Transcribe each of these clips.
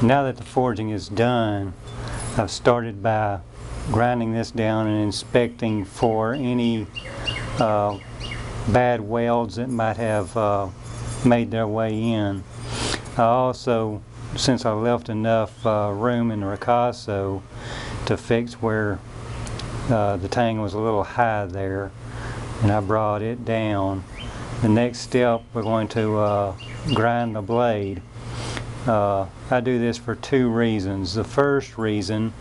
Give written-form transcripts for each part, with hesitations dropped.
Now that the forging is done, I've started by grinding this down and inspecting for any bad welds that might have made their way in. I also, since I left enough room in the ricasso to fix where the tang was a little high there, and I brought it down. The next step, we're going to grind the blade. I do this for two reasons. The first reason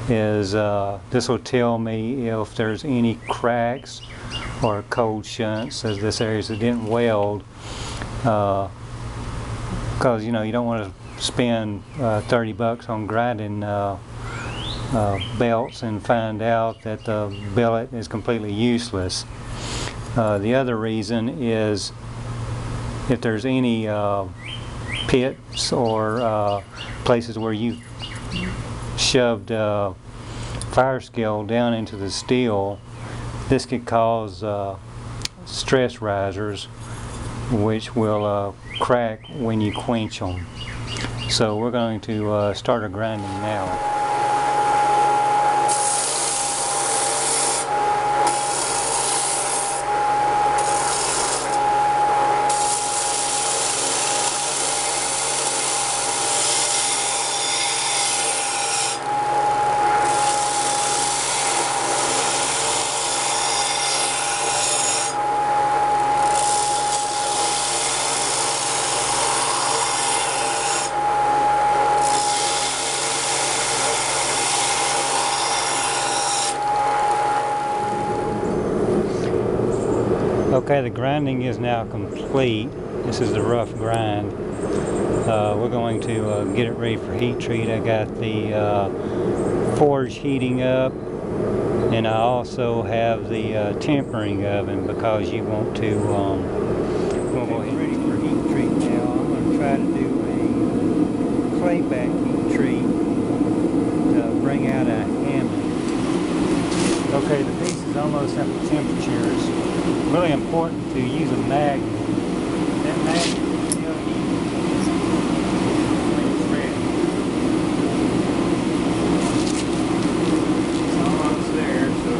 is this will tell me if there's any cracks or cold shunts, as this area that didn't weld, because you don't want to spend 30 bucks on grinding belts and find out that the billet is completely useless. The other reason is if there's any pits or places where you shoved fire scale down into the steel, this could cause stress risers, which will crack when you quench them. So we're going to start our grinding now. Okay, the grinding is now complete. This is the rough grind. We're going to get it ready for heat treat. I got the forge heating up, and I also have the tempering oven because you want to we'll go ahead. Ready for heat treat now. I'm going to try to do a clayback heat treat to bring out a hammer. Okay, the piece is almost at the temperature. It's really important to use a magnet. That magnet will tell you when it's ready. It's almost there, so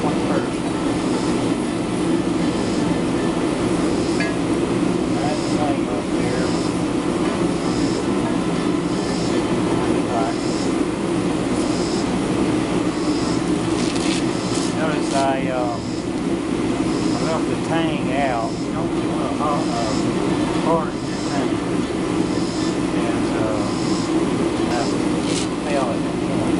point first. That's the flame up there. Notice I left the tang out. You don't want to harden your tang. And I fell at that point.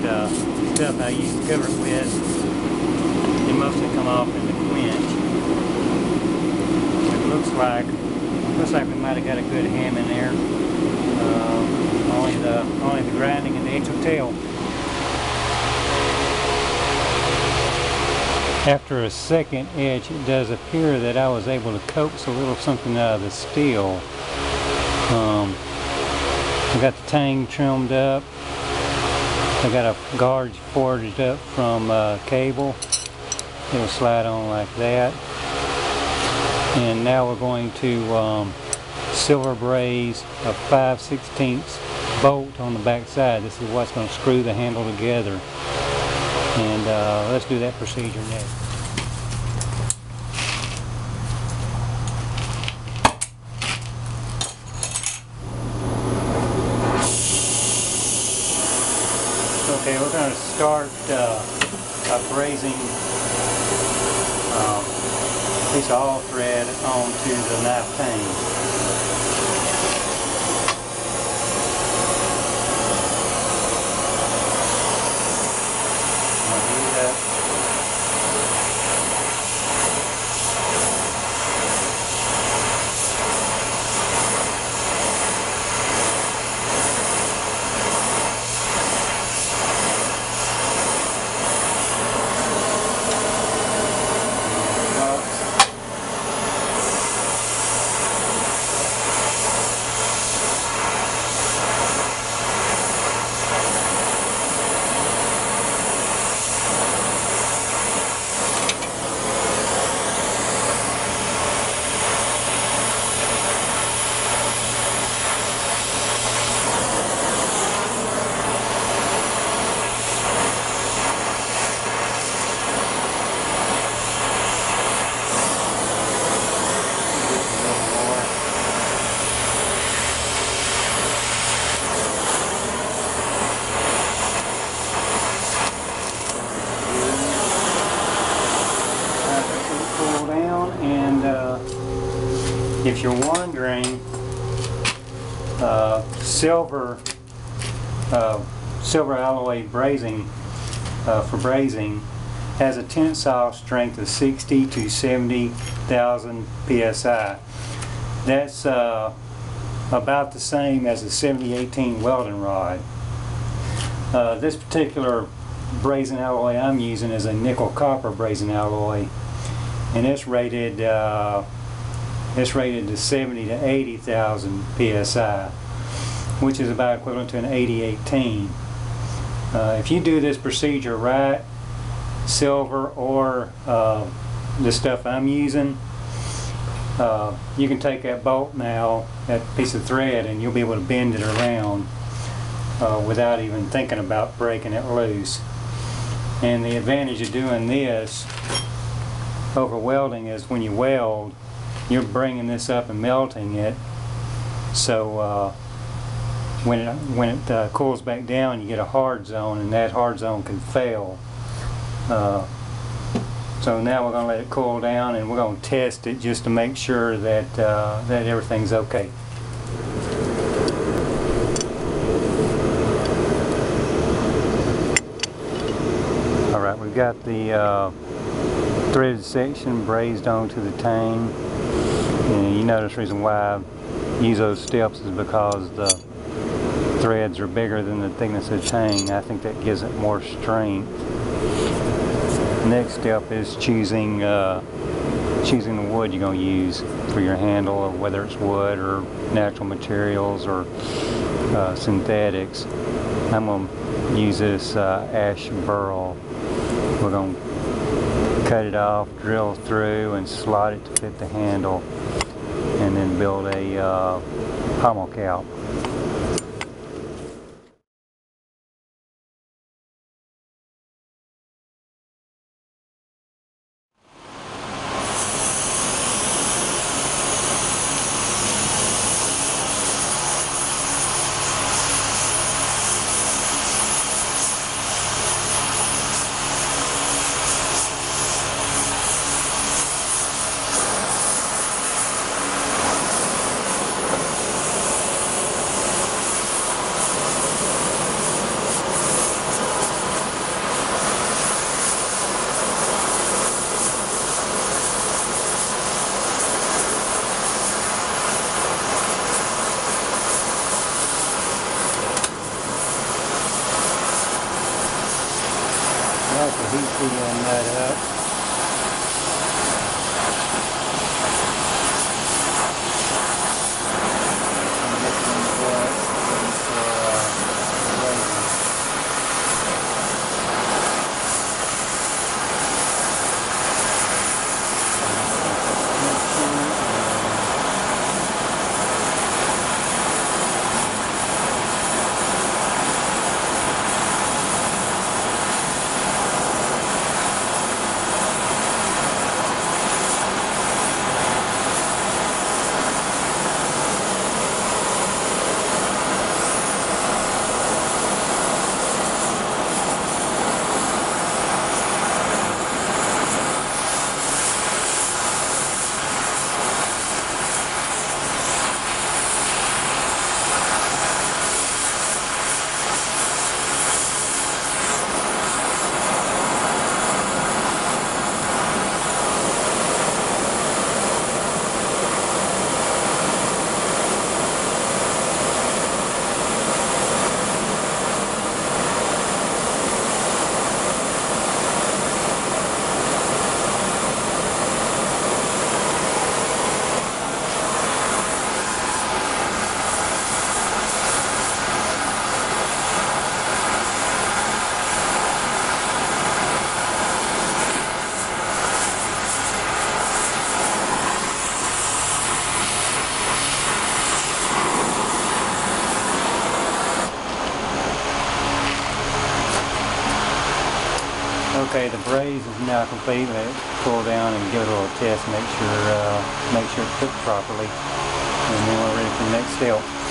That stuff I used to cover it with, they mostly come off in the quench. It looks like we might have got a good ham in there. Only the grinding and the edge will tell. After a second etch, it does appear that I was able to coax a little something out of the steel. I got the tang trimmed up. I got a gauge forged up from cable. It'll slide on like that. And now we're going to silver braze a 5/16 bolt on the back side. This is what's going to screw the handle together. And let's do that procedure next. Okay, we're going to start brazing a piece of all thread onto the knife tang. you're wondering, silver alloy brazing for brazing has a tensile strength of 60 to 70,000 psi. That's about the same as a 7018 welding rod. This particular brazing alloy I'm using is a nickel copper brazing alloy, and it's rated to 70 to 80,000 psi, which is about equivalent to an 8018. If you do this procedure right, silver or the stuff I'm using, you can take that bolt now, that piece of thread, and you'll be able to bend it around without even thinking about breaking it loose. And the advantage of doing this over welding is when you weld, you're bringing this up and melting it, so when it cools back down, you get a hard zone, and that hard zone can fail. So now we're going to let it cool down, and we're going to test it just to make sure that that everything's okay. All right, we've got the threaded section brazed onto the tang, and you notice the reason why I use those steps is because the threads are bigger than the thickness of the tang. I think that gives it more strength. Next step is choosing the wood you're going to use for your handle, or whether it's wood or natural materials or synthetics. I'm going to use this ash burl. We're going to cut it off, drill through, and slot it to fit the handle, and then build a pommel cap. That's the heat treating that up. Okay, the braze is now complete. Let it cool down and give it a little test, make sure it's cooked properly, and then we're ready for the next step.